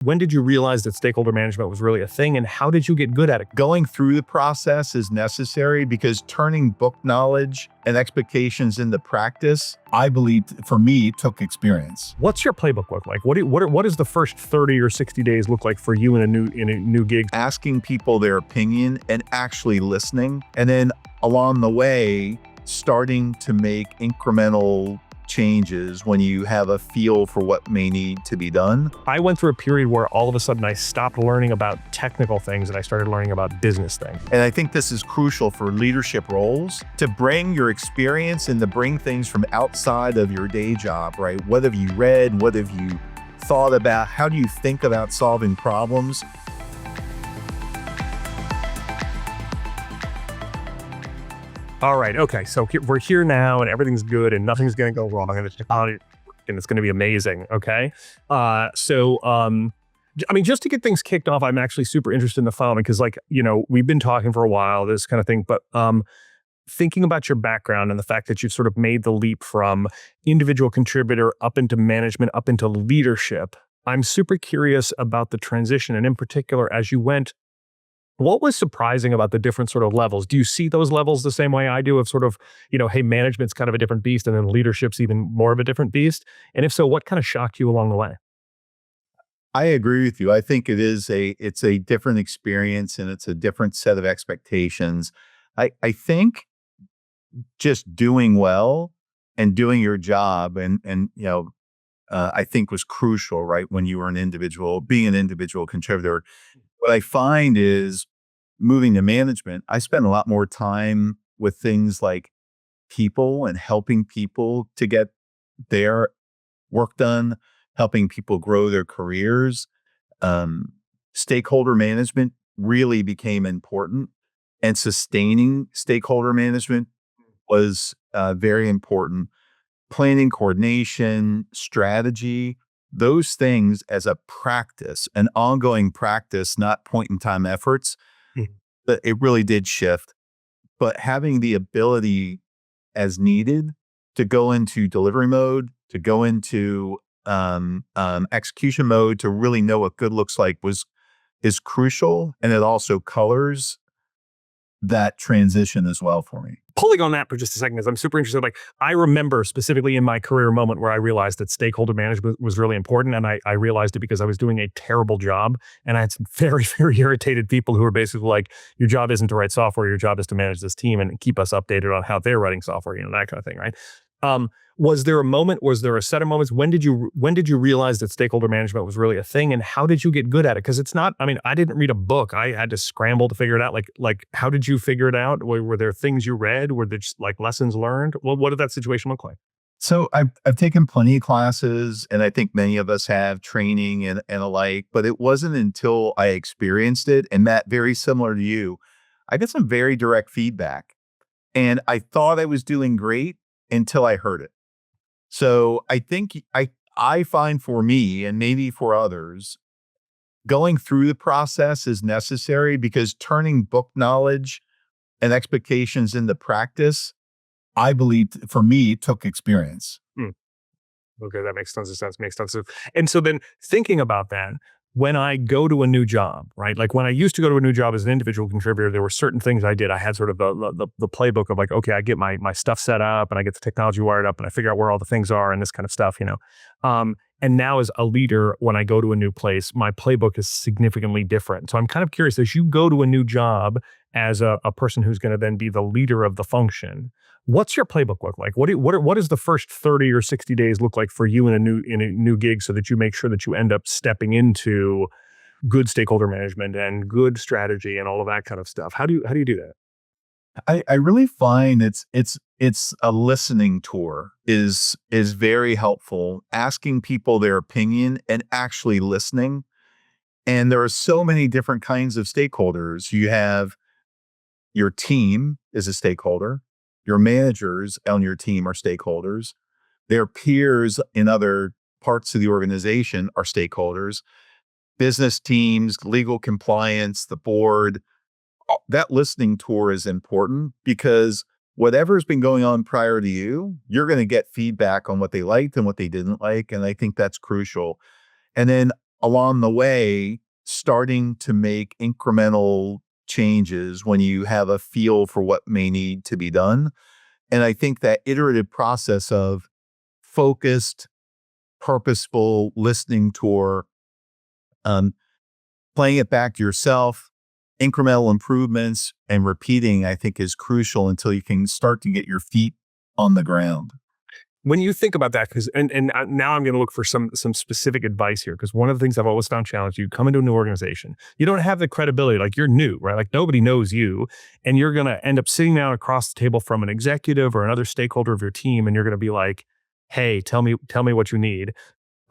When did you realize that stakeholder management was really a thing, and how did you get good at it? Going through the process is necessary because turning book knowledge and expectations into practice, I believe, for me, took experience. What's your playbook look like? What does the first 30 or 60 days look like for you in a new gig? Asking people their opinion and actually listening, and then along the way, starting to make incremental changes when you have a feel for what may need to be done. I went through a period where all of a sudden I stopped learning about technical things and I started learning about business things. And I think this is crucial for leadership roles, to bring your experience and to bring things from outside of your day job, right? What have you read? What have you thought about? How do you think about solving problems? All right, okay, so we're here now and everything's good and nothing's gonna go wrong and the technology, and it's gonna be amazing, okay? I mean, just to get things kicked off, I'm actually super interested in the following, because we've been talking for a while, this kind of thing, but thinking about your background and the fact that you've sort of made the leap from individual contributor up into management, up into leadership, I'm super curious about the transition, and in particular, as you went, what was surprising about the different sort of levels? Do you see those levels the same way I do, of sort of, hey, management's kind of a different beast and then leadership's even more of a different beast? And if so, what kind of shocked you along the way? I agree with you. I think it's a different experience and it's a different set of expectations. I think just doing well and doing your job I think was crucial, right? When you were being an individual contributor. What I find is, moving to management, I spend a lot more time with things like people and helping people to get their work done, helping people grow their careers. Stakeholder management really became important, and sustaining stakeholder management was very important. Planning, coordination, strategy, those things as a practice, an ongoing practice, not point-in-time efforts, that it really did shift. But having the ability as needed to go into delivery mode, to go into execution mode, to really know what good looks like is crucial, and it also colors that transition as well for me. Pulling on that for just a second, because I'm super interested. Like, I remember specifically in my career moment where I realized that stakeholder management was really important. And I realized it because I was doing a terrible job. And I had some very, very irritated people who were basically like, your job isn't to write software, your job is to manage this team and keep us updated on how they're writing software, that kind of thing, right? Was there a set of moments? When did you realize that stakeholder management was really a thing, and how did you get good at it? Because it's not, I didn't read a book. I had to scramble to figure it out. Like how did you figure it out? Were there things you read? Were there just like lessons learned? Well, what did that situation look like? So I've taken plenty of classes, and I think many of us have training and alike, but it wasn't until I experienced it, and Matt, very similar to you, I got some very direct feedback, and I thought I was doing great until I heard it. So I think I find, for me and maybe for others, going through the process is necessary because turning book knowledge and expectations into practice, I believe, for me, took experience. Okay, that makes tons of sense. And so then thinking about that, when I go to a new job, right? Like when I used to go to a new job as an individual contributor, there were certain things I did. I had sort of the playbook of like, okay, I get my stuff set up and I get the technology wired up and I figure out where all the things are and this kind of stuff, And now as a leader, when I go to a new place, my playbook is significantly different. So I'm kind of curious, as you go to a new job as a person who's going to then be the leader of the function, what's your playbook look like? What does the first 30 or 60 days look like for you in a new gig, so that you make sure that you end up stepping into good stakeholder management and good strategy and all of that kind of stuff? How do you do that? I really find it's a listening tour is very helpful. Asking people their opinion and actually listening. And there are so many different kinds of stakeholders. You have your team is a stakeholder. Your managers on your team are stakeholders. Their peers in other parts of the organization are stakeholders. Business teams, legal compliance, the board. That listening tour is important because whatever's been going on prior to you, you're going to get feedback on what they liked and what they didn't like. And I think that's crucial. And then along the way, starting to make incremental changes when you have a feel for what may need to be done. And I think that iterative process of focused, purposeful listening tour, um, playing it back to yourself, incremental improvements, and repeating, I think is crucial until you can start to get your feet on the ground. When you think about that, because now I'm going to look for some specific advice here, because one of the things I've always found challenging, you come into a new organization, you don't have the credibility, like you're new, right? Like nobody knows you, and you're going to end up sitting down across the table from an executive or another stakeholder of your team, and you're going to be like, "Hey, tell me what you need."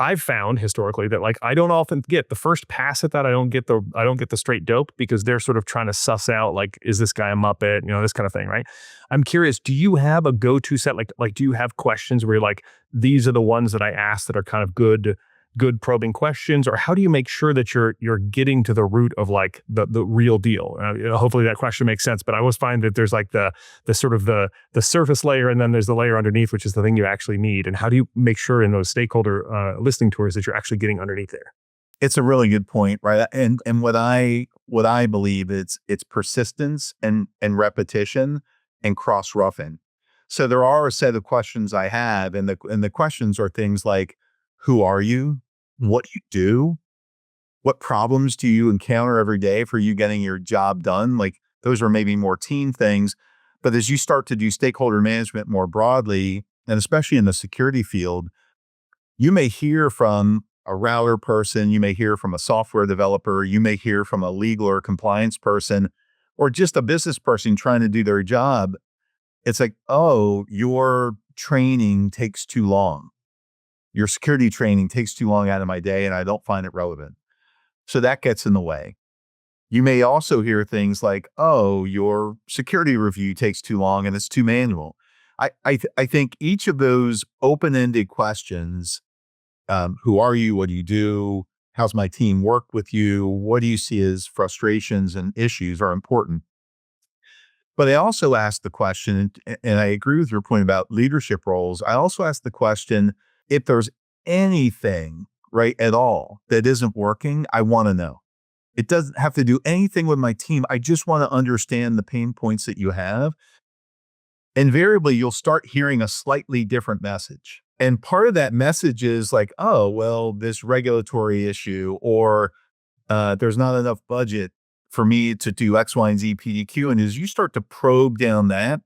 I've found historically that like I don't often get the first pass at that. I don't get the straight dope, because they're sort of trying to suss out like, is this guy a Muppet? This kind of thing, right? I'm curious, do you have a go-to set? Like do you have questions where you're like, these are the ones that I ask that are kind of good probing questions? Or how do you make sure that you're getting to the root of like the real deal? Hopefully that question makes sense, but I always find that there's like the sort of the surface layer, and then there's the layer underneath, which is the thing you actually need. And how do you make sure in those stakeholder listening tours that you're actually getting underneath there? It's a really good point, right? And what I believe it's persistence and repetition and cross roughing. So there are a set of questions I have, and the questions are things like, who are you? What do you do? What problems do you encounter every day for you getting your job done? Like those are maybe more team things. But as you start to do stakeholder management more broadly, and especially in the security field, you may hear from a router person, you may hear from a software developer, you may hear from a legal or compliance person, or just a business person trying to do their job. It's like, oh, your training takes too long. Your security training takes too long out of my day, and I don't find it relevant. So that gets in the way. You may also hear things like, oh, your security review takes too long and it's too manual. I think each of those open-ended questions, who are you? What do you do? How's my team work with you? What do you see as frustrations and issues, are important. But I also ask the question, and I agree with your point about leadership roles. I also ask the question, if there's anything, right, at all that isn't working, I want to know. It doesn't have to do anything with my team. I just want to understand the pain points that you have. Invariably, you'll start hearing a slightly different message. And part of that message is like, oh, well, this regulatory issue, or there's not enough budget for me to do X, Y, and Z PDQ. And as you start to probe down that,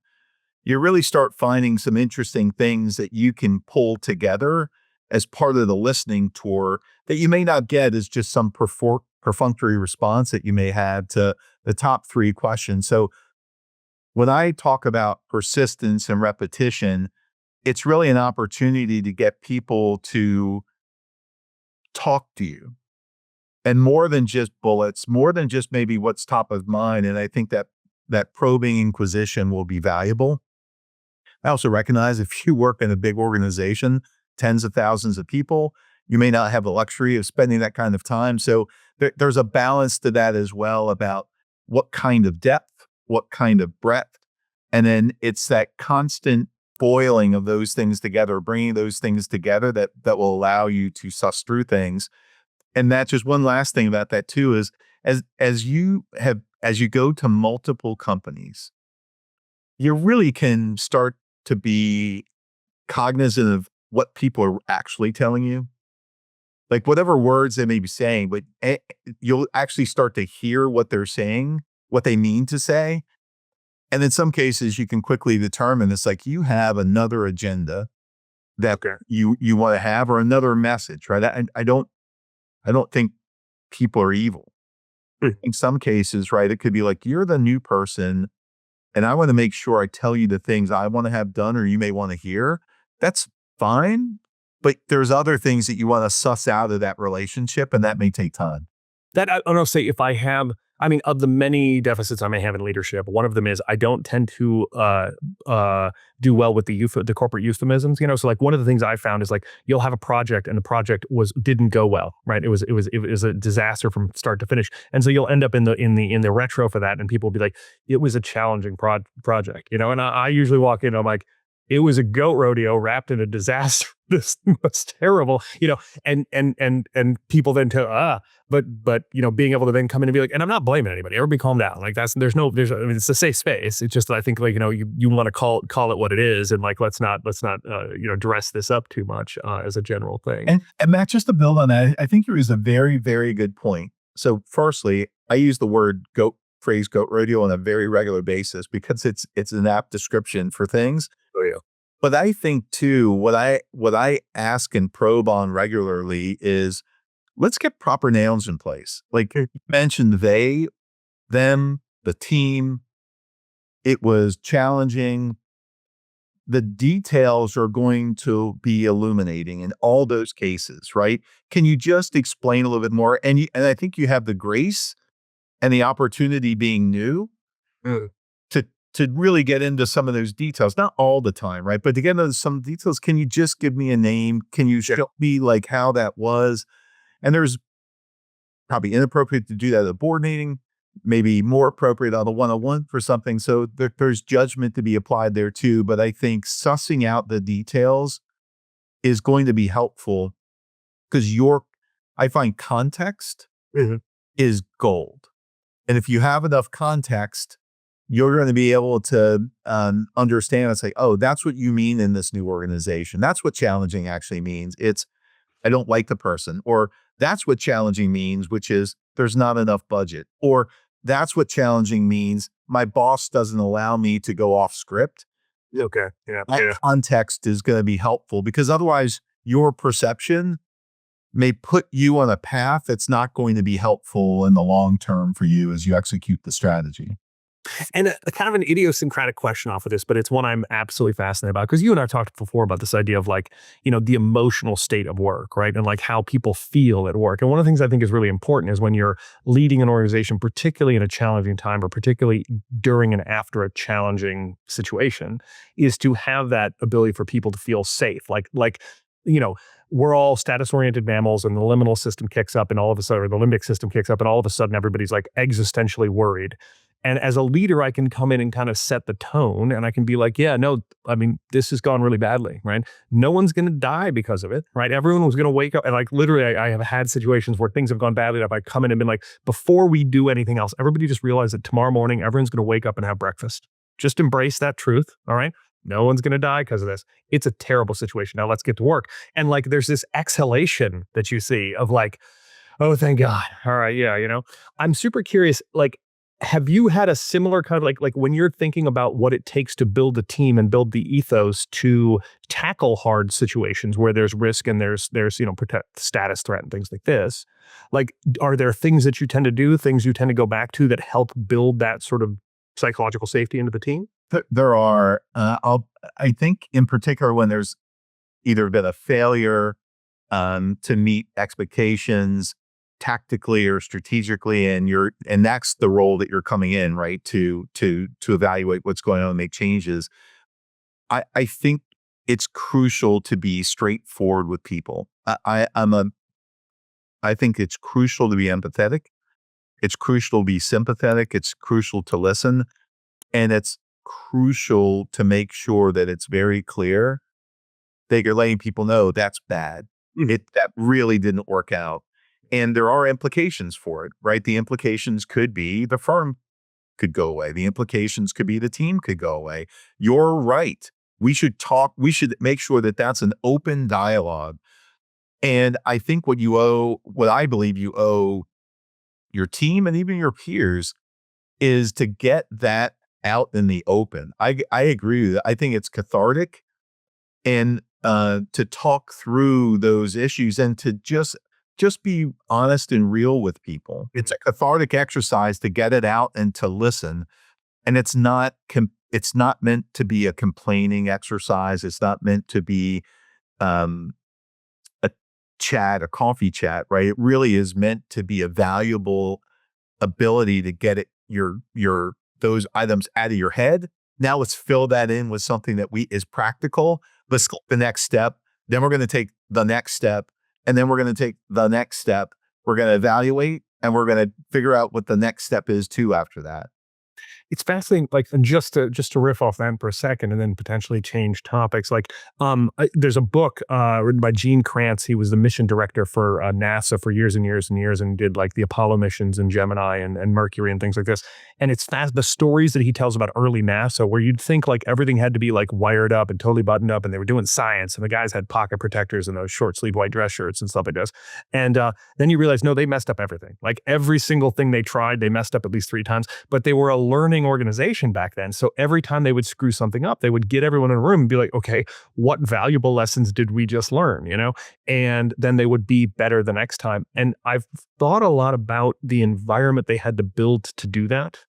you really start finding some interesting things that you can pull together as part of the listening tour that you may not get as just some perfunctory response that you may have to the top three questions. So when I talk about persistence and repetition, it's really an opportunity to get people to talk to you. And more than just bullets, more than just maybe what's top of mind. And I think that probing inquisition will be valuable. I also recognize if you work in a big organization, tens of thousands of people, you may not have the luxury of spending that kind of time. So there's a balance to that as well about what kind of depth, what kind of breadth. And then it's that constant boiling of those things together, bringing those things together that will allow you to suss through things. And that's just one last thing about that too, is as you go to multiple companies, you really can start to be cognizant of what people are actually telling you. Like whatever words they may be saying, but you'll actually start to hear what they're saying, what they mean to say. And in some cases, you can quickly determine it's like you have another agenda that you want to have, or another message, right? I don't think people are evil. In some cases, right, it could be like, you're the new person, and I want to make sure I tell you the things I want to have done, or you may want to hear. That's fine. But there's other things that you want to suss out of that relationship, and that may take time. That I'll say, if I have, I mean, of the many deficits I may have in leadership, one of them is I don't tend to do well with the corporate euphemisms. So like one of the things I found is like you'll have a project and the project didn't go well, right? It was a disaster from start to finish, and so you'll end up in the retro for that, and people will be like, it was a challenging project, And I usually walk in, I'm like, it was a goat rodeo wrapped in a disaster. This was terrible, and people then tell, but being able to then come in and be like, and I'm not blaming anybody. Everybody calm down. Like I mean, it's a safe space. It's just that I think like, you want to call it what it is. And like, let's not dress this up too much as a general thing. And Matt, just to build on that, I think it was a very, very good point. So firstly, I use the phrase goat rodeo on a very regular basis because it's an apt description for things. Oh yeah. But I think too, what I ask and probe on regularly is, let's get proper nouns in place. Like you mentioned, they, them, the team. It was challenging. The details are going to be illuminating in all those cases, right? Can you just explain a little bit more? And I think you have the grace and the opportunity, being new, to really get into some of those details. Not all the time, right? But to get into some details, can you just give me a name? Can you show me like how that was? And there's probably inappropriate to do that at a board meeting, maybe more appropriate on a one-on-one for something. So there's judgment to be applied there too. But I think sussing out the details is going to be helpful because I find context is gold. And if you have enough context, you're going to be able to understand and say, oh, that's what you mean in this new organization. That's what challenging actually means. It's, I don't like the person. Or that's what challenging means, which is there's not enough budget. Or that's what challenging means, my boss doesn't allow me to go off script. Okay. Yeah. That context is going to be helpful because otherwise your perception may put you on a path that's not going to be helpful in the long term for you as you execute the strategy. And a kind of an idiosyncratic question off of this, but it's one I'm absolutely fascinated about because you and I talked before about this idea of like, the emotional state of work, right? And like how people feel at work. And one of the things I think is really important is when you're leading an organization, particularly in a challenging time or particularly during and after a challenging situation, is to have that ability for people to feel safe. We're all status-oriented mammals and the liminal system kicks up and all of a sudden, or the limbic system kicks up and all of a sudden everybody's like existentially worried. And as a leader, I can come in and kind of set the tone and I can be like, yeah, no, I mean, this has gone really badly, right? No one's going to die because of it, right? Everyone was going to wake up and like literally I have had situations where things have gone badly. And if I come in and been like, before we do anything else, everybody just realize that tomorrow morning, everyone's going to wake up and have breakfast. Just embrace that truth. All right. No one's going to die because of this. It's a terrible situation. Now let's get to work. And like, there's this exhalation that you see of like, oh, thank God. All right. Yeah. I'm super curious. Like, have you had a similar kind of like when you're thinking about what it takes to build a team and build the ethos to tackle hard situations where there's risk and there's protect status threat and things like this, like, are there things that you tend to do, things you tend to go back to that help build that sort of psychological safety into the team? There are, I think in particular when there's either been a failure to meet expectations tactically or strategically, and that's the role that you're coming in, right? To evaluate what's going on and make changes. I think it's crucial to be straightforward with people. I think it's crucial to be empathetic. It's crucial to be sympathetic. It's crucial to listen. And it's crucial to make sure that it's very clear that you're letting people know that's bad. That really didn't work out. And there are implications for it, right? The implications could be the firm could go away. The implications could be the team could go away. You're right. We should talk. We should make sure that that's an open dialogue. And I think what I believe you owe your team and even your peers is to get that out in the open. I agree with that. I think it's cathartic and to talk through those issues and to just be honest and real with people. It's a cathartic exercise to get it out and to listen. And it's not meant to be a complaining exercise. It's not meant to be a coffee chat, right? It really is meant to be a valuable ability to get those items out of your head. Now let's fill that in with something that is practical. Let's go the next step. Then we're going to take the next step. And then we're going to take the next step. We're going to evaluate and we're going to figure out what the next step is too after that. it's fascinating. Like, and just to riff off that for a second, and then potentially change topics. Like, there's a book written by Gene Kranz. He was the mission director for NASA for years and years and years, and did like the Apollo missions and Gemini and Mercury and things like this. And it's fast the stories that he tells about early NASA, where you'd think like everything had to be like wired up and totally buttoned up, and they were doing science, and the guys had pocket protectors and those short sleeve white dress shirts and stuff like this. And then you realize, no, they messed up everything. Like every single thing they tried, they messed up at least 3 times. But they were a learning organization back then. So every time they would screw something up, they would get everyone in a room and be like, okay, what valuable lessons did we just learn? And then they would be better the next time. And I've thought a lot about the environment they had to build to do that,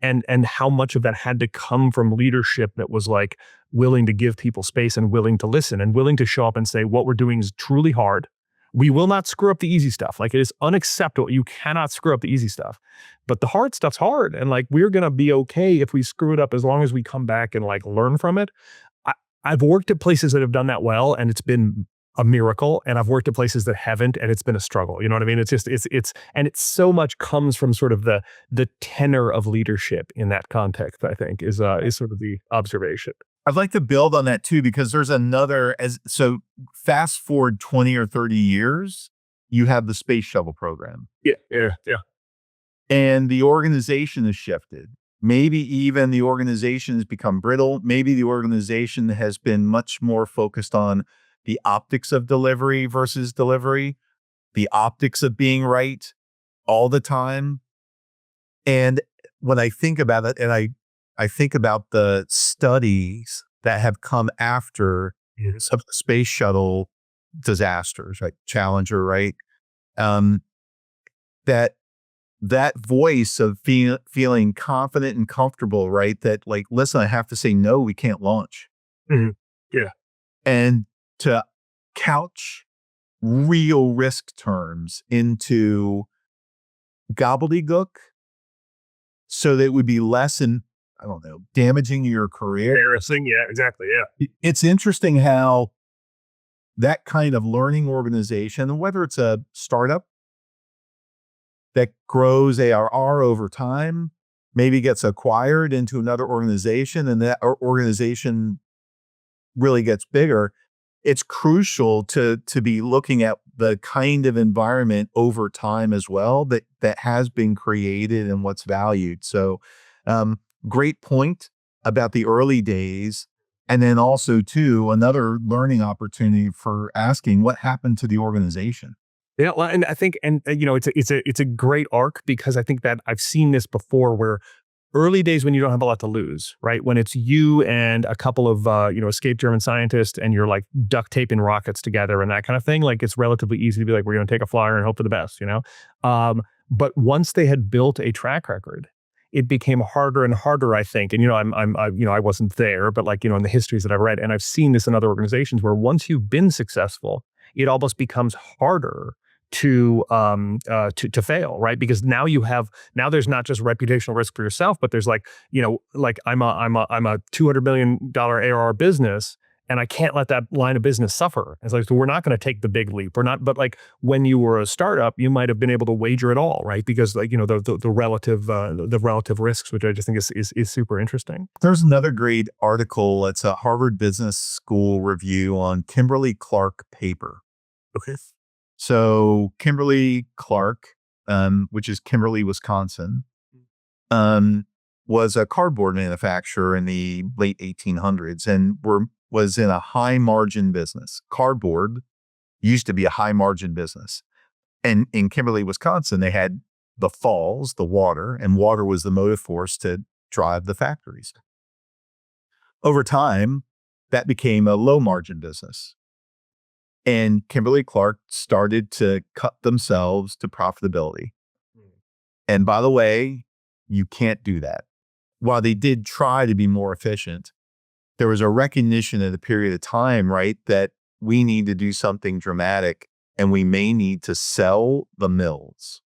and how much of that had to come from leadership that was like willing to give people space and willing to listen and willing to show up and say, what we're doing is truly hard. We will not screw up the easy stuff. Like, it is unacceptable. You cannot screw up the easy stuff, but the hard stuff's hard. And like, we're going to be okay if we screw it up, as long as we come back and like learn from it. I've worked at places that have done that well, and it's been a miracle. And I've worked at places that haven't, and it's been a struggle. You know what I mean? It's just, and it's so much comes from sort of the tenor of leadership in that context, I think is sort of the observation. I'd like to build on that too, because there's another, so fast forward 20 or 30 years, you have the space shuttle program. Yeah. And the organization has shifted. Maybe even the organization has become brittle. Maybe the organization has been much more focused on the optics of delivery versus delivery, the optics of being right all the time. And when I think about it, and I think about the studies that have come after some of the space shuttle disasters, right? Challenger, right? That voice of feeling confident and comfortable, right? That like, listen, I have to say, no, we can't launch. Mm-hmm. Yeah. And to couch real risk terms into gobbledygook so that it would be less I don't know, damaging your career. Embarrassing. Yeah, exactly. Yeah. It's interesting how that kind of learning organization, whether it's a startup that grows ARR over time, maybe gets acquired into another organization, and that organization really gets bigger, it's crucial to be looking at the kind of environment over time as well that has been created and what's valued. So, great point about the early days. And then also too, another learning opportunity for asking what happened to the organization. Yeah, well, and I think, and it's a great arc, because I think that I've seen this before, where early days when you don't have a lot to lose, right? When it's you and a couple of escaped German scientists, and you're like duct taping rockets together and that kind of thing, like it's relatively easy to be like, we're going to take a flyer and hope for the best, But once they had built a track record, it became harder and harder, I think. And I wasn't there, but like in the histories that I've read, and I've seen this in other organizations, where once you've been successful, it almost becomes harder to fail, right? Because now there's not just reputational risk for yourself, but there's like I'm a $200 million ARR business, and I can't let that line of business suffer. It's like, so we're not going to take the big leap. We're not, but like when you were a startup, you might have been able to wager it all, right? Because like the relative risks, which I just think is super interesting. There's another great article. It's a Harvard Business School review on Kimberly-Clark paper. Okay. So Kimberly Clark, which is Kimberly, Wisconsin, was a cardboard manufacturer in the late 1800s, and was in a high margin business. Cardboard used to be a high margin business. And in Kimberly, Wisconsin, they had the falls, the water, and water was the motive force to drive the factories. Over time, that became a low margin business. And Kimberly-Clark started to cut themselves to profitability. And by the way, you can't do that. While they did try to be more efficient, there was a recognition at a period of time, right, that we need to do something dramatic, and we may need to sell the mills,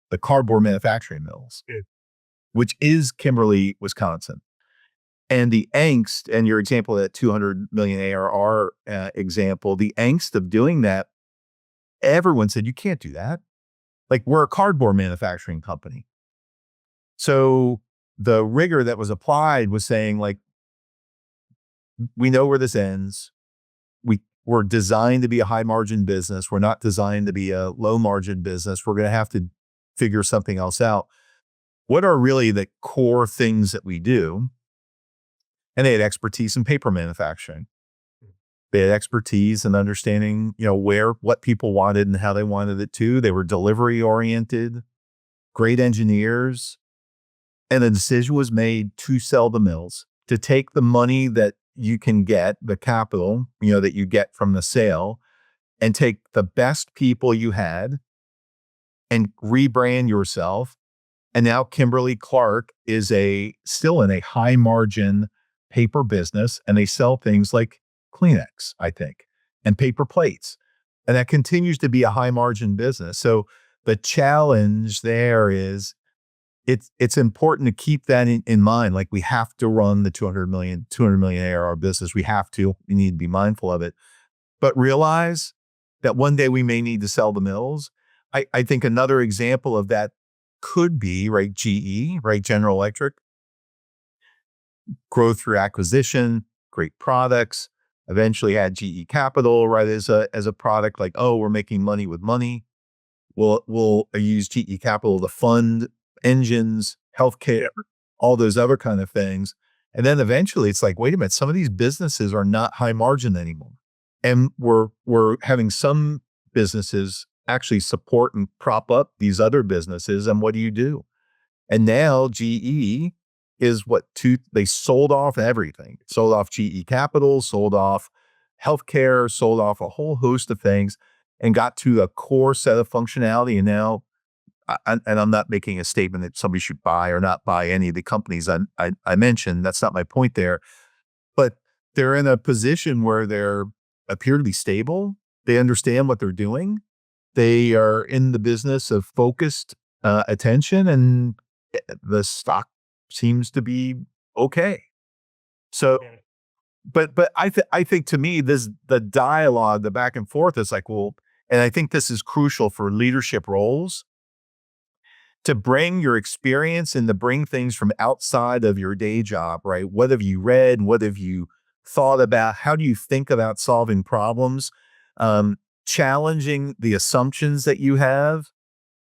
the cardboard manufacturing mills, which is Kimberly, Wisconsin. And the angst, and your example, that 200 million ARR example, the angst of doing that, everyone said, you can't do that. Like, we're a cardboard manufacturing company. So the rigor that was applied was saying, like, we know where this ends. We're designed to be a high margin business. We're not designed to be a low margin business. We're going to have to figure something else out. What are really the core things that we do? And they had expertise in paper manufacturing. They had expertise in understanding, what people wanted and how they wanted it to. They were delivery oriented, great engineers. And the decision was made to sell the mills, to take the money that you can get, the capital, that you get from the sale, and take the best people you had and rebrand yourself. And now Kimberly-Clark is still in a high margin paper business, and they sell things like Kleenex, I think, and paper plates. And that continues to be a high margin business. So the challenge there is it's important to keep that in mind. Like, we have to run the 200 million ARR business. We need to be mindful of it, but realize that one day we may need to sell the mills. I think another example of that could be, right, GE, right, General Electric, growth through acquisition, great products, eventually had GE Capital, right, as a product, like, oh, we're making money with money. We'll use GE Capital to fund engines, healthcare, all those other kind of things. And then eventually it's like, wait a minute, some of these businesses are not high margin anymore. And we're having some businesses actually support and prop up these other businesses. And what do you do? And now GE is they sold off everything. Sold off GE Capital, sold off healthcare, sold off a whole host of things, and got to a core set of functionality. And now, and I'm not making a statement that somebody should buy or not buy any of the companies I mentioned. That's not my point there. But they're in a position where they appear to be stable. They understand what they're doing. They are in the business of focused attention, and the stock seems to be okay. So, but I think to me, the dialogue, the back and forth is like, well, and I think this is crucial for leadership roles, to bring your experience and to bring things from outside of your day job, right? What have you read? What have you thought about? How do you think about solving problems? Challenging the assumptions that you have.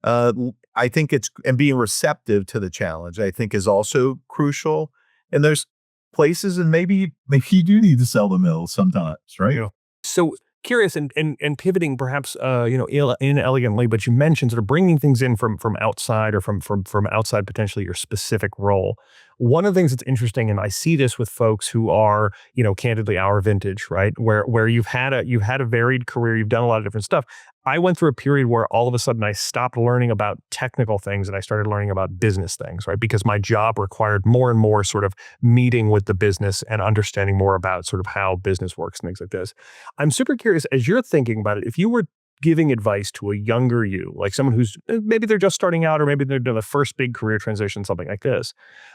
I think and being receptive to the challenge, I think, is also crucial. And there's places, and maybe you do need to sell the mill sometimes, right? Yeah. So curious, and pivoting perhaps inelegantly, but you mentioned sort of bringing things in from outside, or from outside potentially your specific role. One of the things that's interesting, and I see this with folks who are, candidly our vintage, right, where you've had a varied career, you've done a lot of different stuff. I went through a period where all of a sudden I stopped learning about technical things and I started learning about business things, right? Because my job required more and more sort of meeting with the business and understanding more about sort of how business works and things like this. I'm super curious, as you're thinking about it, if you were giving advice to a younger you, like someone who's maybe they're just starting out, or maybe they're doing the first big career transition, something like this,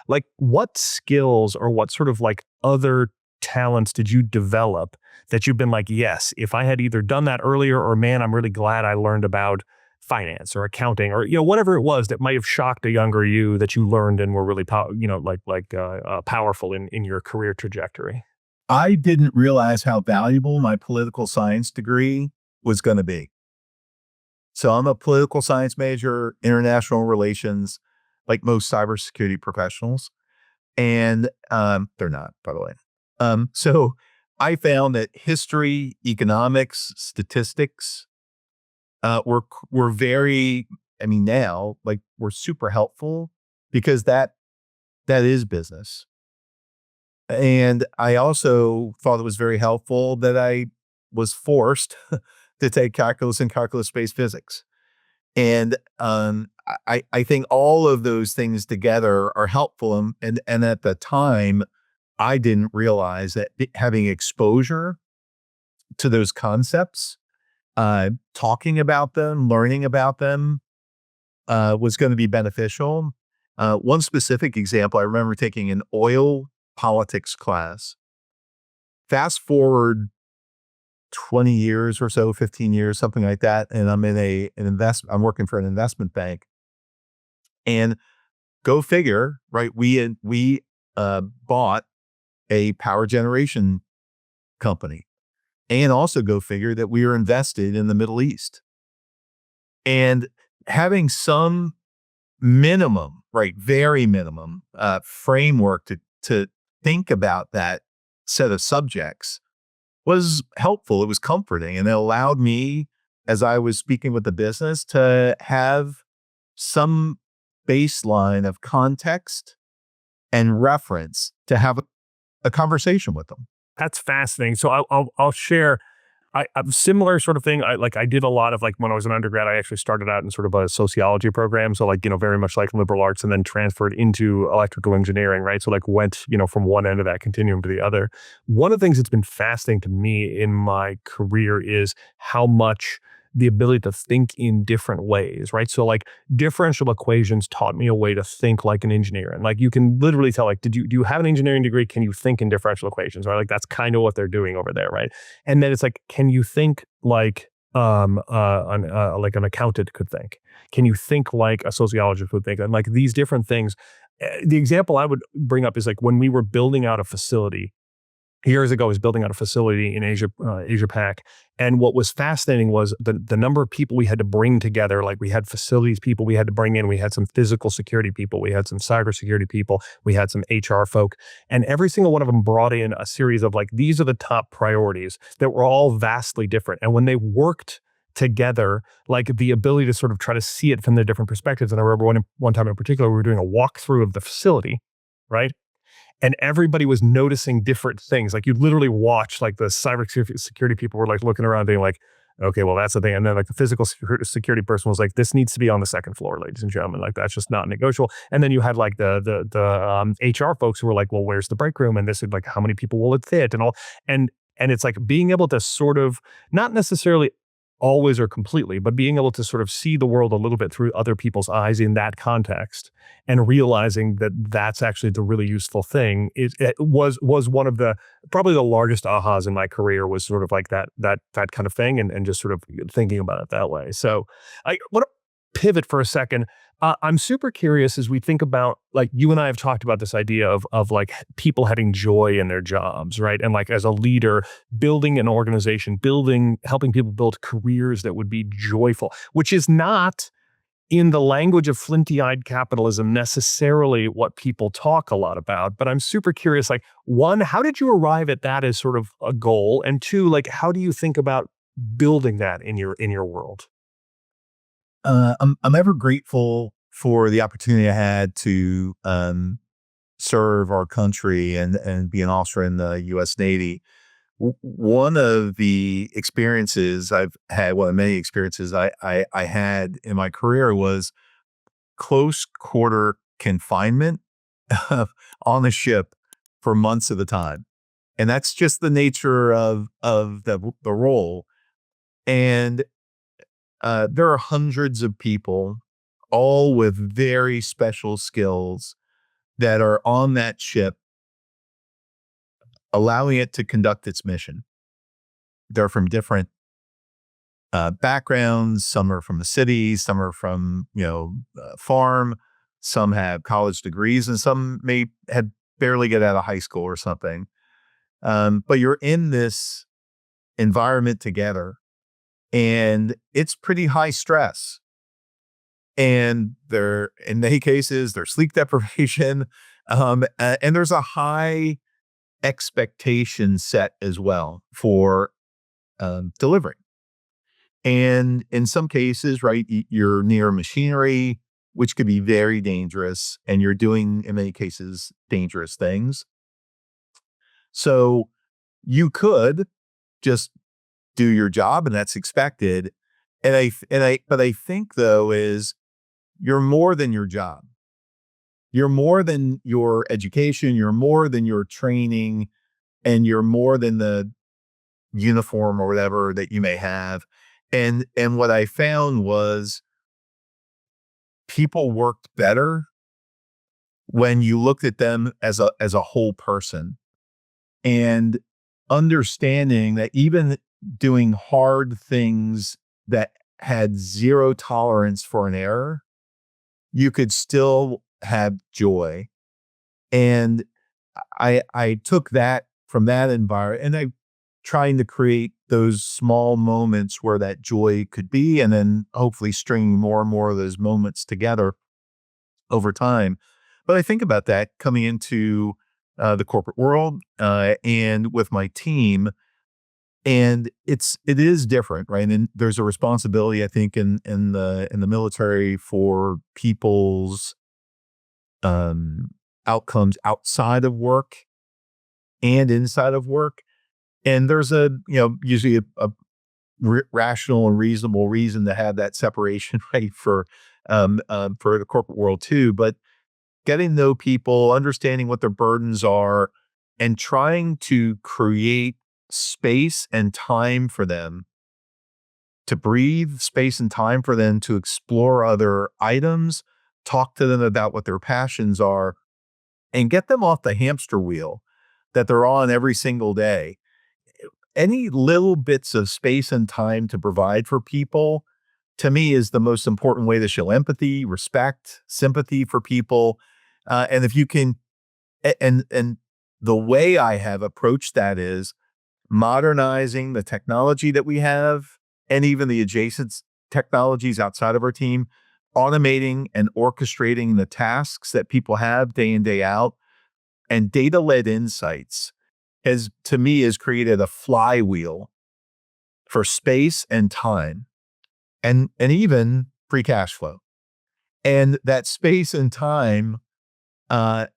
like what skills or what sort of like other talents did you develop that you've been like, yes, if I had either done that earlier, or man, I'm really glad I learned about finance or accounting, or whatever it was that might have shocked a younger you that you learned and were really powerful in your career trajectory? I didn't realize how valuable my political science degree was going to be. So I'm a political science major, international relations, like most cybersecurity professionals. And they're not, by the way. So I found that history, economics, statistics were very, now, like, we're super helpful, because that is business. And I also thought it was very helpful that I was forced to take calculus and calculus-based physics. And I think all of those things together are helpful. And at the time, I didn't realize that having exposure to those concepts, talking about them, learning about them, was going to be beneficial. One specific example, I remember taking an oil politics class. Fast forward 20 years or so, 15 years, something like that. And I'm in I'm working for an investment bank, and go figure, right? We bought a power generation company, and also go figure that we are invested in the Middle East. And having some minimum, right, very minimum framework to think about that set of subjects was helpful. It was comforting, and it allowed me, as I was speaking with the business, to have some baseline of context and reference to have a conversation with them. That's fascinating. So I'll share a similar sort of thing. I did a lot of, like, when I was an undergrad, I actually started out in sort of a sociology program. So, like, very much like liberal arts, and then transferred into electrical engineering, right? So, like, went, from one end of that continuum to the other. One of the things that's been fascinating to me in my career is how much the ability to think in different ways, right? So, like, differential equations taught me a way to think like an engineer. And, like, you can literally tell, like, do you have an engineering degree? Can you think in differential equations, right? Like, that's kind of what they're doing over there, right? And then it's like, can you think like like an accountant could think? Can you think like a sociologist would think? And, like, these different things. The example I would bring up is, like, when we were building out a facility years ago, I was building out a facility in Asia Pac. And what was fascinating was the number of people we had to bring together. Like, we had facilities people we had to bring in. We had some physical security people. We had some cybersecurity people. We had some HR folk. And every single one of them brought in a series of, like, these are the top priorities that were all vastly different. And when they worked together, like, the ability to sort of try to see it from their different perspectives. And I remember one time in particular, we were doing a walkthrough of the facility, right? And everybody was noticing different things. Like, you literally watch, like, the cybersecurity people were, like, looking around being like, okay, well, that's the thing. And then, like, the physical security person was like, this needs to be on the second floor, ladies and gentlemen. Like, that's just not negotiable. And then you had, like, the HR folks who were like, well, where's the break room? And this is, like, how many people will it fit? And all. And it's like being able to sort of, not necessarily always or completely, but being able to sort of see the world a little bit through other people's eyes in that context, and realizing that that's actually the really useful thing. It was one of the, probably the largest ahas in my career, was sort of like that kind of thing, and just sort of thinking about it that way. So I want to pivot for a second. I'm super curious, as we think about, like, you and I have talked about this idea of like people having joy in their jobs, right? And, like, as a leader, building an organization, helping people build careers that would be joyful, which is not, in the language of flinty-eyed capitalism, necessarily what people talk a lot about. But I'm super curious, like, one, how did you arrive at that as sort of a goal? And two, like, how do you think about building that in your world? I'm ever grateful for the opportunity I had to serve our country and be an officer in the U.S. Navy. One of the experiences I've had, one of many experiences I had in my career, was close quarter confinement on the ship for months at a time. And that's just the nature of the role. And there are hundreds of people, all with very special skills, that are on that ship, allowing it to conduct its mission. They're from different backgrounds. Some are from the city, some are from, farm, some have college degrees, and some may had barely get out of high school or something. But you're in this environment together, and it's pretty high stress. And in many cases, there's sleep deprivation, and there's a high expectation set as well for delivering. And in some cases, right, you're near machinery, which could be very dangerous, and you're doing, in many cases, dangerous things. So you could just do your job, and that's expected. But I think, though, is you're more than your job. You're more than your education. You're more than your training, and you're more than the uniform or whatever that you may have. And what I found was people worked better when you looked at them as a whole person, and understanding that even doing hard things that had zero tolerance for an error, you could still have joy. And I took that from that environment, and I trying to create those small moments where that joy could be, and then hopefully stringing more and more of those moments together over time. But I think about that coming into the corporate world and with my team, and it is different, right? And there's a responsibility, I think, in the military for people's um, outcomes outside of work and inside of work. And there's usually a rational and reasonable reason to have that separation, right? For the corporate world too. But getting to know people, understanding what their burdens are, and trying to create space and time for them to breathe, space and time for them to explore other items, talk to them about what their passions are, and get them off the hamster wheel that they're on every single day. Any little bits of space and time to provide for people, to me, is the most important way to show empathy, respect, sympathy for people. And if you can, and the way I have approached that is modernizing the technology that we have, and even the adjacent technologies outside of our team, automating and orchestrating the tasks that people have day in, day out, and data-led insights has, to me, has created a flywheel for space and time, and even free cash flow. And that space and time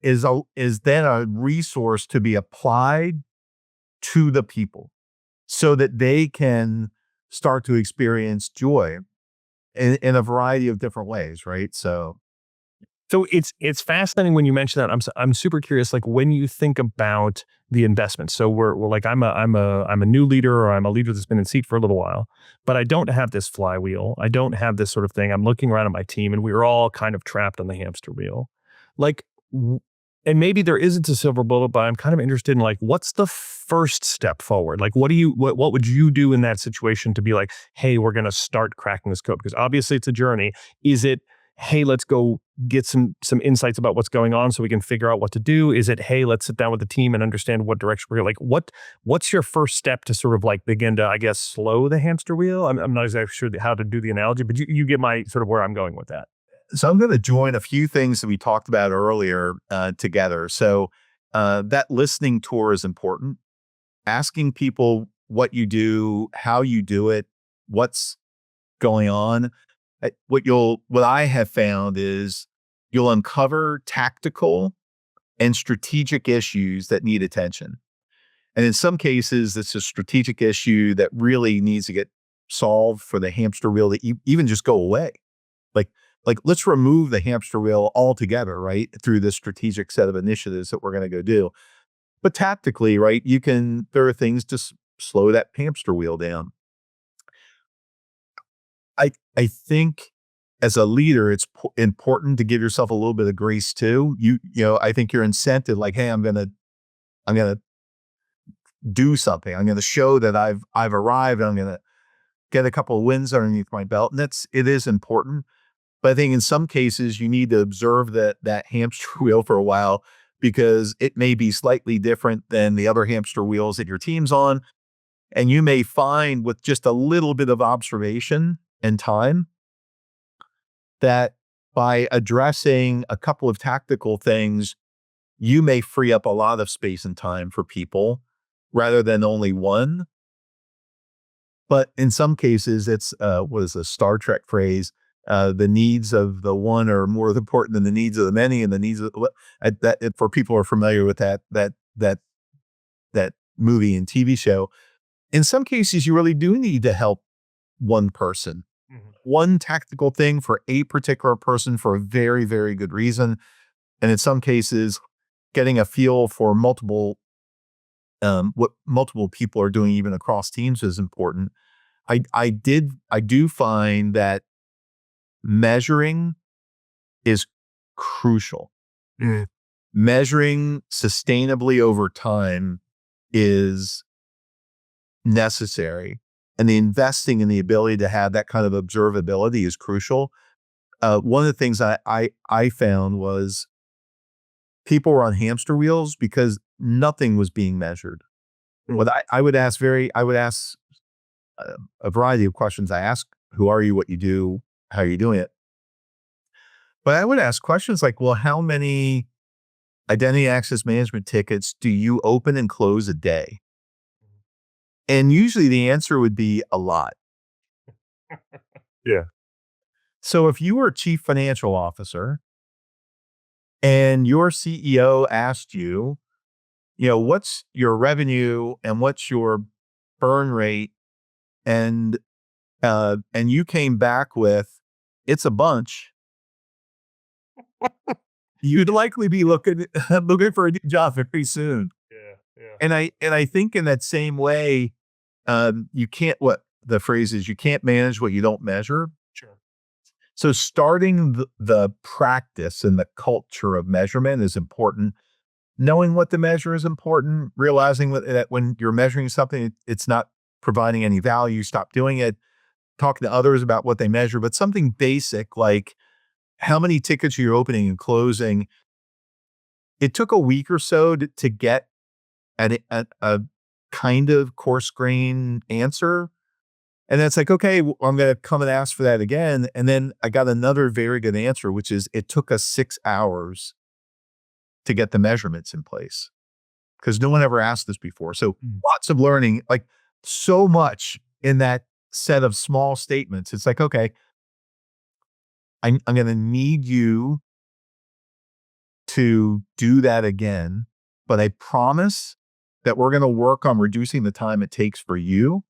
is then a resource to be applied to the people so that they can start to experience joy in a variety of different ways, right? So it's fascinating when you mention that. I'm super curious. Like when you think about the investment. So we're like I'm a new leader, or I'm a leader that's been in seat for a little while, but I don't have this flywheel. I don't have this sort of thing. I'm looking around at my team, and we're all kind of trapped on the hamster wheel. Like, and maybe there isn't a silver bullet, but I'm kind of interested in like what's the first step forward? Like what would you do in that situation to be like, hey, we're going to start cracking this code? Because obviously it's a journey. Is it, hey, let's go get some insights about what's going on so we can figure out what to do? Is it, hey, let's sit down with the team and understand what direction we're like? What's your first step to sort of like begin to, I guess, slow the hamster wheel? I'm not exactly sure how to do the analogy, but you get my sort of where I'm going with that. So I'm going to join a few things that we talked about earlier together. So that listening tour is important. Asking people what you do, how you do it, what's going on. What I have found is you'll uncover tactical and strategic issues that need attention. And in some cases, it's a strategic issue that really needs to get solved for the hamster wheel to even just go away. Like, like let's remove the hamster wheel altogether, right? Through this strategic set of initiatives that we're going to go do. But tactically, right? There are things to slow that hamster wheel down. I think as a leader, it's important to give yourself a little bit of grace too. I think your incentive, like, hey, I'm gonna do something. I'm gonna show that I've arrived. I'm gonna get a couple of wins underneath my belt, and it is important. But I think in some cases you need to observe that hamster wheel for a while, because it may be slightly different than the other hamster wheels that your team's on. And you may find with just a little bit of observation and time that by addressing a couple of tactical things, you may free up a lot of space and time for people rather than only one. But in some cases, it's what is a Star Trek phrase? The needs of the one are more important than the needs of the many, and the needs of for people who are familiar with that movie and TV show. In some cases, you really do need to help one person, one tactical thing for a particular person for a very, very good reason. And in some cases, getting a feel for what multiple people are doing, even across teams, is important. I do find that measuring is crucial. Mm. Measuring sustainably over time is necessary. And the investing in the ability to have that kind of observability is crucial. one of the things I found was people were on hamster wheels because nothing was being measured. What I would ask a variety of questions. I ask, who are you, what you do, how are you doing it? But I would ask questions like, well, how many identity access management tickets do you open and close a day? And usually the answer would be a lot. Yeah. So if you were a chief financial officer and your CEO asked you, what's your revenue and what's your burn rate, and you came back with, it's a bunch, you'd likely be looking for a new job very soon. Yeah. Yeah. And I think in that same way, you can't, what the phrase is, you can't manage what you don't measure. Sure. So starting the practice and the culture of measurement is important. Knowing what to measure is important. Realizing that when you're measuring something, it's not providing any value, stop doing it. Talking to others about what they measure, but something basic like how many tickets you're opening and closing. It took a week or so to get at a kind of coarse grain answer. And then it's like, okay, well, I'm going to come and ask for that again. And then I got another very good answer, which is it took us 6 hours to get the measurements in place because no one ever asked this before. So lots of learning, like so much in that set of small statements. It's like, okay, I'm going to need you to do that again, but I promise that we're going to work on reducing the time it takes for you.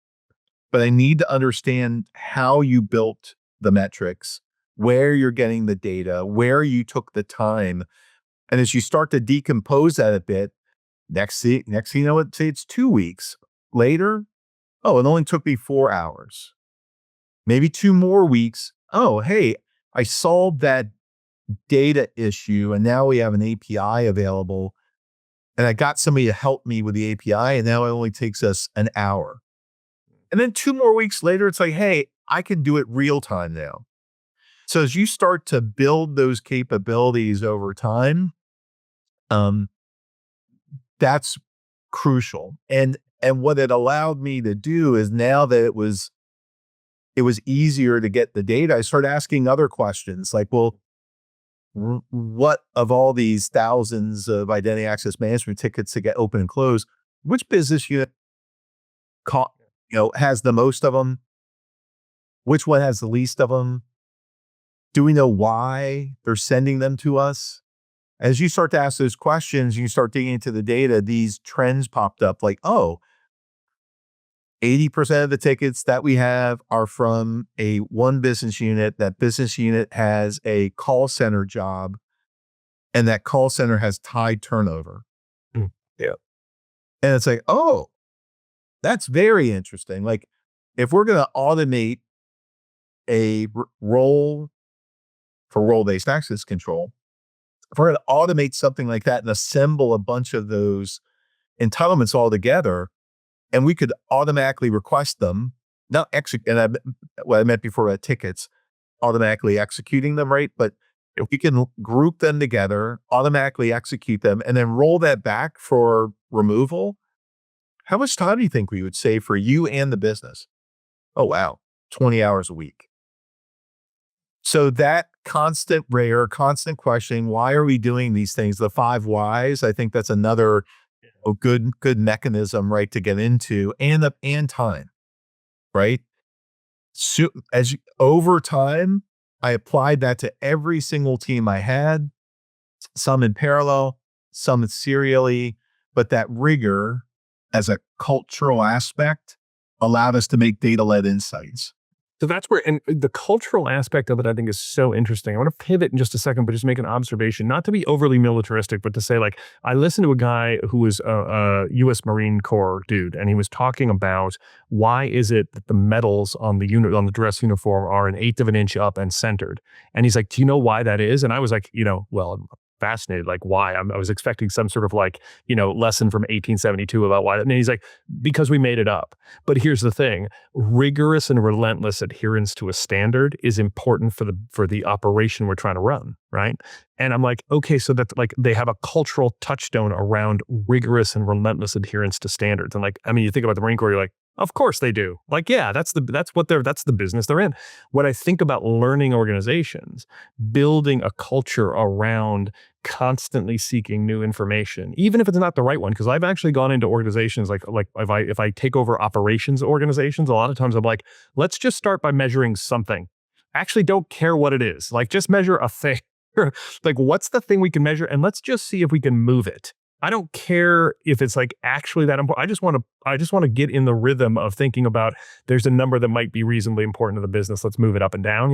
But I need to understand how you built the metrics, where you're getting the data, where you took the time. And as you start to decompose that a bit, next thing you know, say it's 2 weeks later. Oh, it only took me 4 hours. Maybe 2 more weeks. Oh, hey, I solved that data issue and now we have an API available. And I got somebody to help me with the API and now it only takes us an hour. And then 2 more weeks later, it's like, hey, I can do it real time now. So as you start to build those capabilities over time, that's crucial. And what it allowed me to do is now that it was easier to get the data, I started asking other questions like, well, what of all these thousands of identity access management tickets to get open and closed, which business unit has the most of them? Which one has the least of them? Do we know why they're sending them to us? As you start to ask those questions, you start digging into the data, these trends popped up like, oh, 80% of the tickets that we have are from one business unit. That business unit has a call center job, and that call center has high turnover. Yeah. And it's like, oh, that's very interesting. Like, if we're going to automate a role for role-based access control, if we're going to automate something like that and assemble a bunch of those entitlements all together, and we could automatically request them, not execute, and what I meant before about tickets, automatically executing them, right? But if we can group them together, automatically execute them, and then roll that back for removal, how much time do you think we would save for you and the business? Oh, wow, 20 hours a week. So that constant questioning, why are we doing these things? The 5 whys, I think that's another good mechanism, right, to get into, and time, right? So over time, I applied that to every single team I had, some in parallel, some serially, but that rigor as a cultural aspect allowed us to make data-led insights. So that's where, and the cultural aspect of it, I think, is so interesting. I want to pivot in just a second, but just make an observation, not to be overly militaristic, but to say, like, I listened to a guy who was a U.S. Marine Corps dude, and he was talking about why is it that the medals on the dress uniform are 1/8 of an inch up and centered. And he's like, do you know why that is? And I was like, well, fascinated, like why? I was expecting some sort of like, lesson from 1872 about why. And he's like, because we made it up. But here's the thing: rigorous and relentless adherence to a standard is important for the operation we're trying to run, right? And I'm like, okay, so that's like they have a cultural touchstone around rigorous and relentless adherence to standards. And like, I mean, you think about the Marine Corps, you're like, of course they do. Like, yeah, that's the business they're in. When I think about learning organizations, building a culture around constantly seeking new information, even if it's not the right one, because I've actually gone into organizations like if I take over operations organizations, a lot of times I'm like, let's just start by measuring something. Actually, don't care what it is. Like, just measure a thing. Like, what's the thing we can measure, and let's just see if we can move it. I don't care if it's like actually that important. I just want to get in the rhythm of thinking about there's a number that might be reasonably important to the business. Let's move it up and down,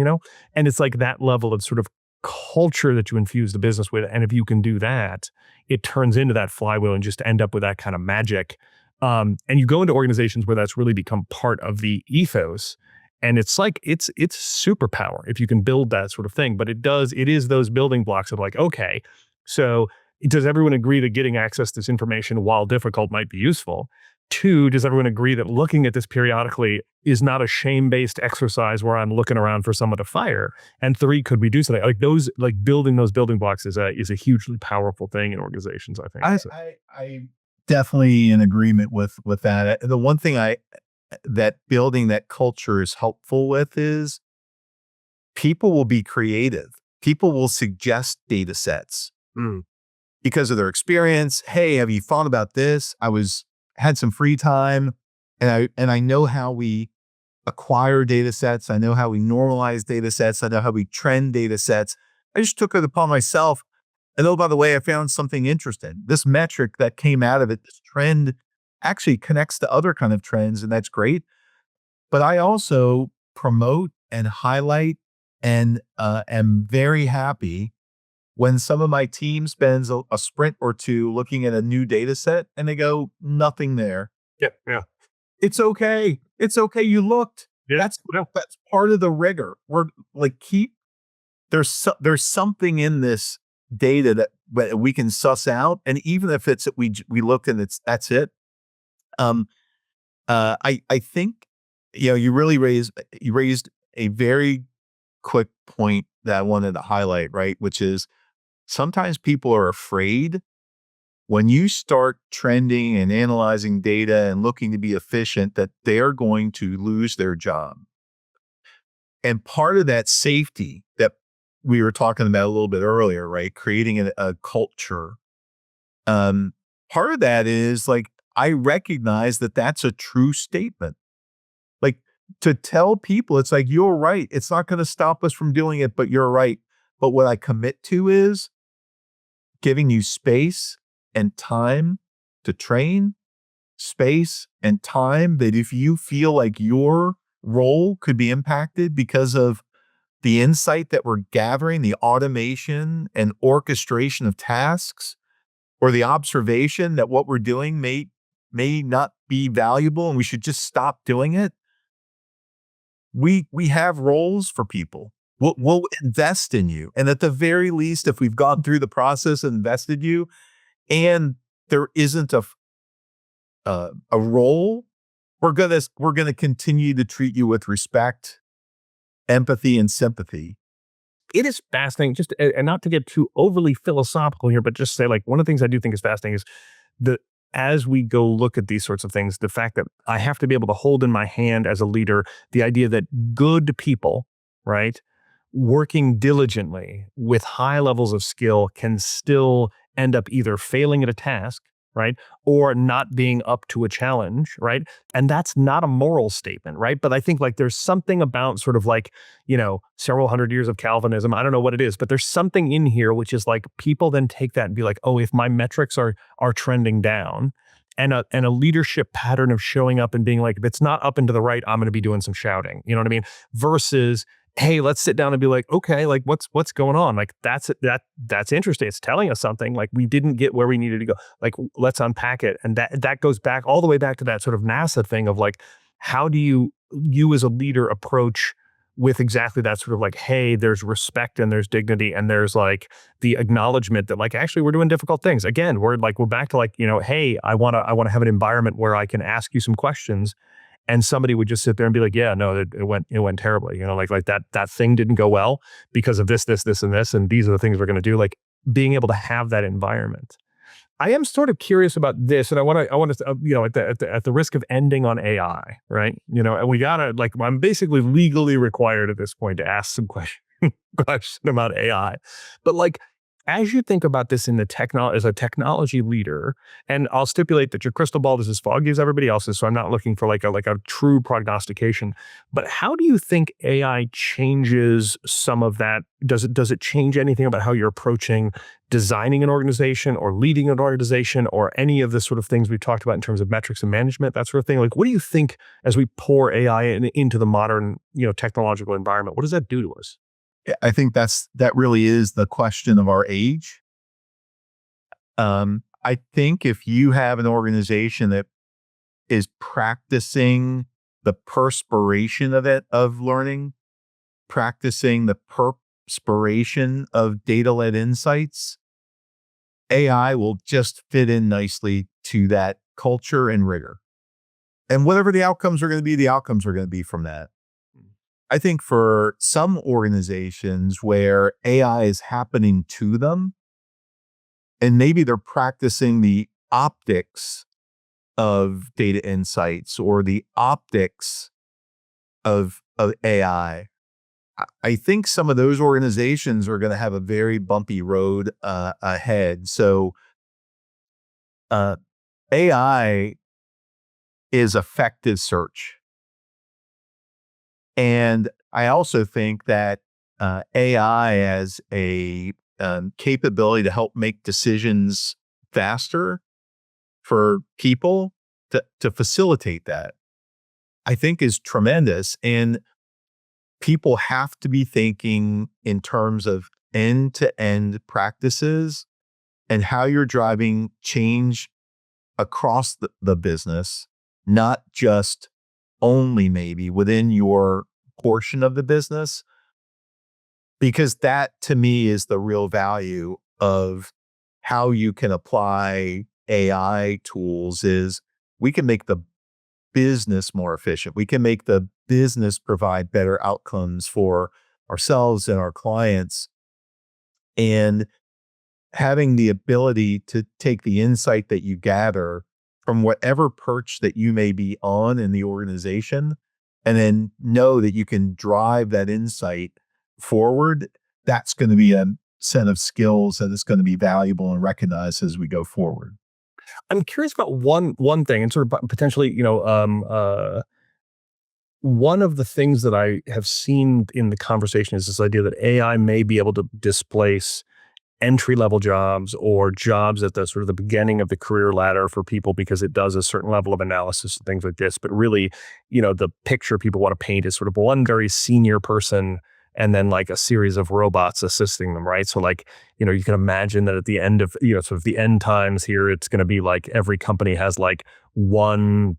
And it's like that level of sort of culture that you infuse the business with. And if you can do that, it turns into that flywheel and just end up with that kind of magic. And you go into organizations where that's really become part of the ethos. And it's like, it's superpower if you can build that sort of thing. But it is those building blocks of like, okay, so does everyone agree that getting access to this information, while difficult, might be useful? 2, does everyone agree that looking at this periodically is not a shame-based exercise where I'm looking around for someone to fire? And 3, could we do something? Like those, like building those building blocks is a hugely powerful thing in organizations, I think. I definitely in agreement with that. The one thing that building that culture is helpful with is people will be creative. People will suggest data sets. Because of their experience. Hey, have you thought about this? Had some free time, and I know how we acquire data sets. I know how we normalize data sets. I know how we trend data sets. I just took it upon myself. And oh, by the way, I found something interesting. This metric that came out of it, this trend, actually connects to other kind of trends, and that's great. But I also promote and highlight and am very happy when some of my team spends a sprint or 2 looking at a new data set and they go, nothing there. Yeah. It's okay. It's okay. You looked. Yeah. That's part of the rigor. We're like, there's something in this data that we can suss out. And even if it's, we looked and that's it. I think, you raised a very quick point that I wanted to highlight, right? Which is, sometimes people are afraid when you start trending and analyzing data and looking to be efficient that they're going to lose their job. And part of that safety that we were talking about a little bit earlier, right? Creating a culture. Part of that is like, I recognize that that's a true statement. Like, to tell people, it's like, you're right. It's not going to stop us from doing it, but you're right. But what I commit to is giving you space and time to train, space and time that if you feel like your role could be impacted because of the insight that we're gathering, the automation and orchestration of tasks, or the observation that what we're doing may not be valuable and we should just stop doing it. We have roles for people. We'll invest in you. And at the very least, if we've gone through the process and invested you and there isn't a role, we're gonna continue to treat you with respect, empathy, and sympathy. It is fascinating, just and not to get too overly philosophical here, but just say, like, one of the things I do think is fascinating is as we go look at these sorts of things, the fact that I have to be able to hold in my hand as a leader the idea that good people, right, working diligently with high levels of skill can still end up either failing at a task, right, or not being up to a challenge, right? And that's not a moral statement, right? But I think like there's something about sort of like, several hundred years of Calvinism. I don't know what it is, but there's something in here which is like people then take that and be like, oh, if my metrics are trending down, and a leadership pattern of showing up and being like, if it's not up and to the right, I'm going to be doing some shouting. You know what I mean? Versus, hey, let's sit down and be like, okay, like what's going on? Like that's interesting. It's telling us something. Like we didn't get where we needed to go. Like let's unpack it. And that goes back all the way back to that sort of NASA thing of like, how do you as a leader approach with exactly that sort of like, hey, there's respect and there's dignity and there's like the acknowledgement that like actually we're doing difficult things. Again, we're back to like, hey, I want to have an environment where I can ask you some questions, and somebody would just sit there and be like, yeah, no, it went terribly. Like that thing didn't go well because of this, and this, and these are the things we're going to do. Like being able to have that environment. I am sort of curious about this, and I want to, at the risk of ending on AI, right? And we gotta like, I'm basically legally required at this point to ask some question about AI, but like, as you think about this in the as a technology leader, and I'll stipulate that your crystal ball is as foggy as everybody else's, so I'm not looking for like a true prognostication. But how do you think AI changes some of that? Does it change anything about how you're approaching designing an organization or leading an organization or any of the sort of things we've talked about in terms of metrics and management, that sort of thing? Like, what do you think as we pour AI into the modern, technological environment? What does that do to us? I think that really is the question of our age. I think if you have an organization that is practicing the perspiration of learning, practicing the perspiration of data-led insights, AI will just fit in nicely to that culture and rigor. And whatever the outcomes are going to be, the outcomes are going to be from that. I think for some organizations where AI is happening to them, and maybe they're practicing the optics of data insights or the optics of AI, I think some of those organizations are going to have a very bumpy road ahead. So AI is effective search. And I also think that AI as a capability to help make decisions faster for people to facilitate that, I think is tremendous. And people have to be thinking in terms of end-to-end practices and how you're driving change across the business, not just only maybe within your portion of the business, because that to me is the real value of how you can apply AI tools is we can make the business more efficient. We can make the business provide better outcomes for ourselves and our clients. And having the ability to take the insight that you gather from whatever perch that you may be on in the organization, and then know that you can drive that insight forward, that's going to be a set of skills that is going to be valuable and recognized as we go forward. I'm curious about one thing, and sort of potentially, one of the things that I have seen in the conversation is this idea that AI may be able to displace entry-level jobs or jobs at the sort of the beginning of the career ladder for people because it does a certain level of analysis and things like this. But really, the picture people want to paint is sort of one very senior person and then like a series of robots assisting them, right? So like, you can imagine that at the end of, sort of the end times here, it's going to be like every company has like one,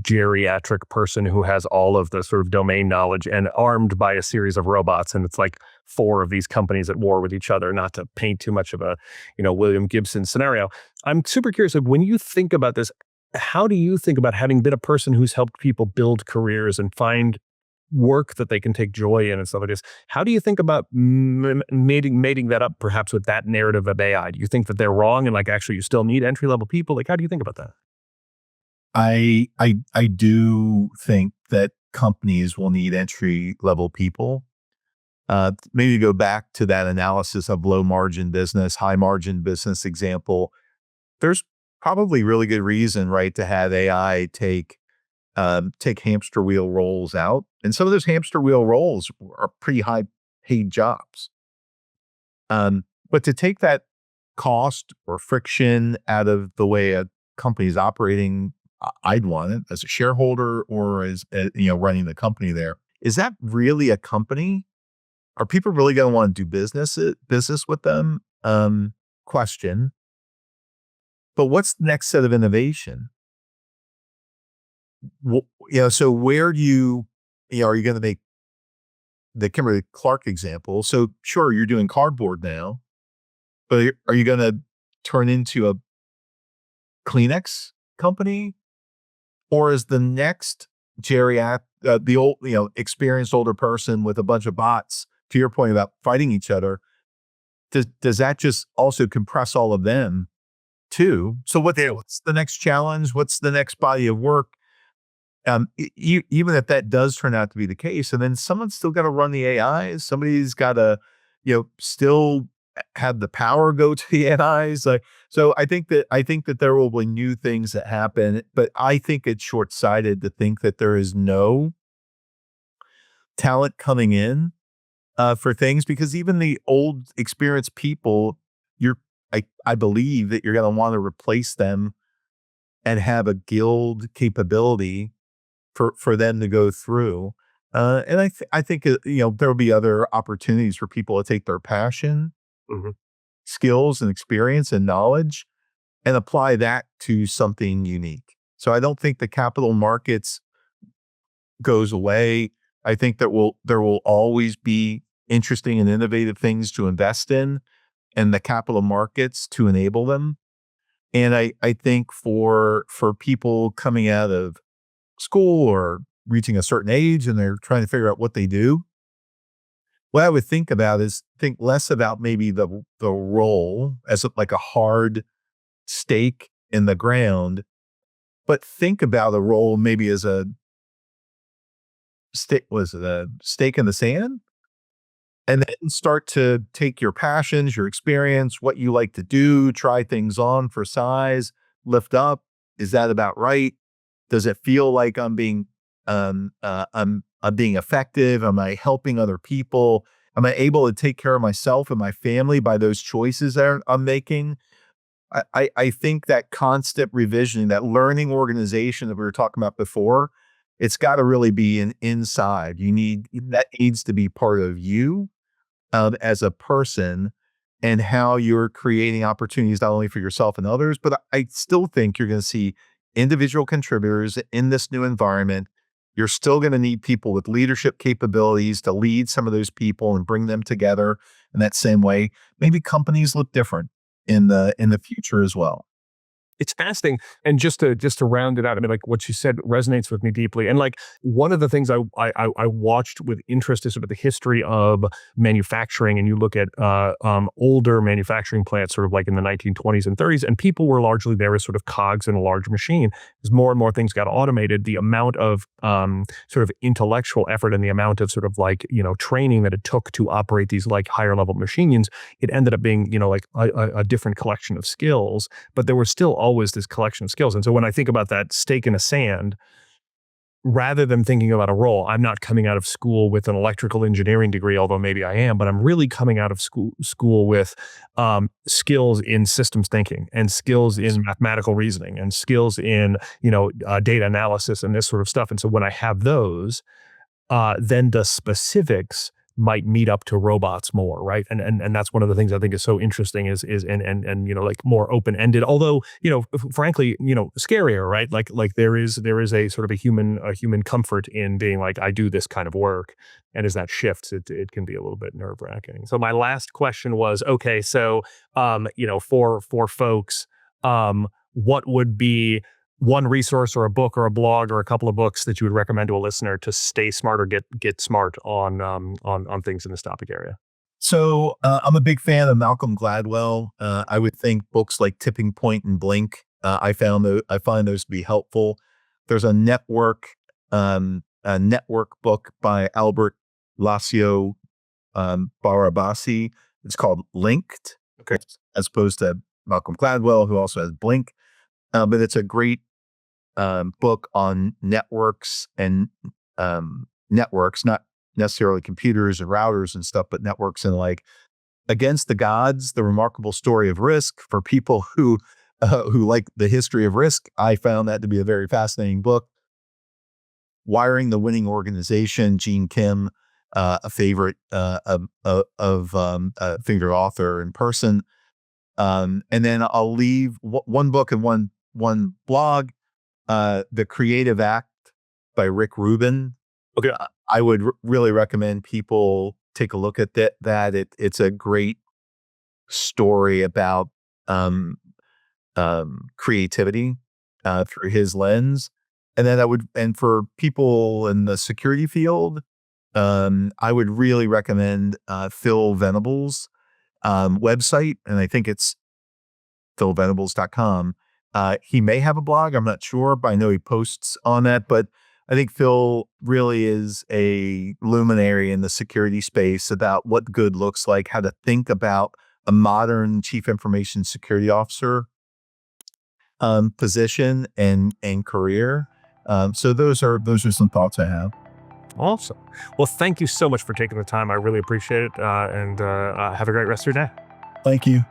geriatric person who has all of the sort of domain knowledge and armed by a series of robots. And it's like 4 of these companies at war with each other, not to paint too much of a, William Gibson scenario. I'm super curious, like when you think about this, how do you think about having been a person who's helped people build careers and find work that they can take joy in and stuff like this? How do you think about mating that up perhaps with that narrative of AI? Do you think that they're wrong and like actually you still need entry level people? Like, how do you think about that? I do think that companies will need entry level people. Maybe go back to that analysis of low margin business, high margin business example. There's probably really good reason, right, to have AI take hamster wheel roles out. And some of those hamster wheel roles are pretty high paid jobs. But to take that cost or friction out of the way a company is operating, I'd want it as a shareholder or as running the company there. Is that really a company? Are people really going to want to do business with them? Question. But what's the next set of innovation? So where do are you going to make the Kimberly Clark example. So sure, you're doing cardboard now, but are you going to turn into a Kleenex company, or is the next the old, experienced older person with a bunch of bots, to your point about fighting each other, does that just also compress all of them too? So what's the next challenge? What's the next body of work? Even if that does turn out to be the case, and then someone's still got to run the AIs. Somebody's got to, still have the power go to the AIs. Like, so I think that there will be new things that happen, but I think it's short-sighted to think that there is no talent coming in for things, because even the old experienced people, I believe that you're going to want to replace them and have a guild capability for them to go through. And I think there will be other opportunities for people to take their passion, Mhm. skills, and experience and knowledge and apply that to something unique. So I don't think the capital markets goes away. I think that there will always be interesting and innovative things to invest in, and the capital markets to enable them. And I think for people coming out of school or reaching a certain age and they're trying to figure out what they do, what I would think about is think less about maybe the role as like a hard stake in the ground, but think about a role maybe as a stake in the sand, and then start to take your passions, your experience, what you like to do, try things on for size, lift up. Is that about right? Does it feel like I'm being effective? Am I helping other people? Am I able to take care of myself and my family by those choices that I'm making? I think that constant revisioning, that learning organization that we were talking about before, it's got to really be an inside. That needs to be part of you, as a person, and how you're creating opportunities not only for yourself and others, but I still think you're going to see individual contributors in this new environment. You're still going to need people with leadership capabilities to lead some of those people and bring them together in that same way. Maybe companies look different in the future as well. It's fascinating. And just to round it out, I mean, like what you said resonates with me deeply. And like one of the things I watched with interest is sort of the history of manufacturing. And you look at older manufacturing plants, sort of like in the 1920s and 30s, and people were largely there as sort of cogs in a large machine. As more and more things got automated, the amount of sort of intellectual effort and the amount of sort of like, training that it took to operate these like higher level machines, it ended up being, like a different collection of skills, but there were still always this collection of skills. And so when I think about that stake in the sand, rather than thinking about a role, I'm not coming out of school with an electrical engineering degree, although maybe I am, but I'm really coming out of school with skills in systems thinking and skills in mathematical reasoning and skills in, data analysis and this sort of stuff. And so when I have those, then the specifics might meet up to robots more, right? And that's one of the things I think is so interesting is like more open ended. Although frankly scarier, right? Like there is a sort of a human comfort in being like I do this kind of work, and as that shifts, it can be a little bit nerve wracking. So my last question was okay, so for folks, what would be one resource or a book or a blog or a couple of books that you would recommend to a listener to stay smart or get smart on things in this topic area? So I'm a big fan of Malcolm Gladwell. I would think books like Tipping Point and Blink. I find those to be helpful. There's a network book by Albert Lacio Barabasi. It's called Linked, Okay. as opposed to Malcolm Gladwell, who also has Blink. But it's a great book on networks and networks, not necessarily computers and routers and stuff, but networks and like Against the Gods, the remarkable story of risk for people who like the history of risk. I found that to be a very fascinating book. Wiring the Winning Organization, Gene Kim, a favorite a favorite author in person. And then I'll leave one book and one blog. The Creative Act by Rick Rubin Okay, I would really recommend people take a look at it's a great story about um, creativity through his lens. And then and for people in the security field, I would really recommend Phil Venable's website, and I think it's philvenables.com. He may have a blog, I'm not sure, but I know he posts on that. But I think Phil really is a luminary in the security space about what good looks like, how to think about a modern chief information security officer position and career. So those are some thoughts I have. Awesome. Well, thank you so much for taking the time. I really appreciate it. And have a great rest of your day. Thank you.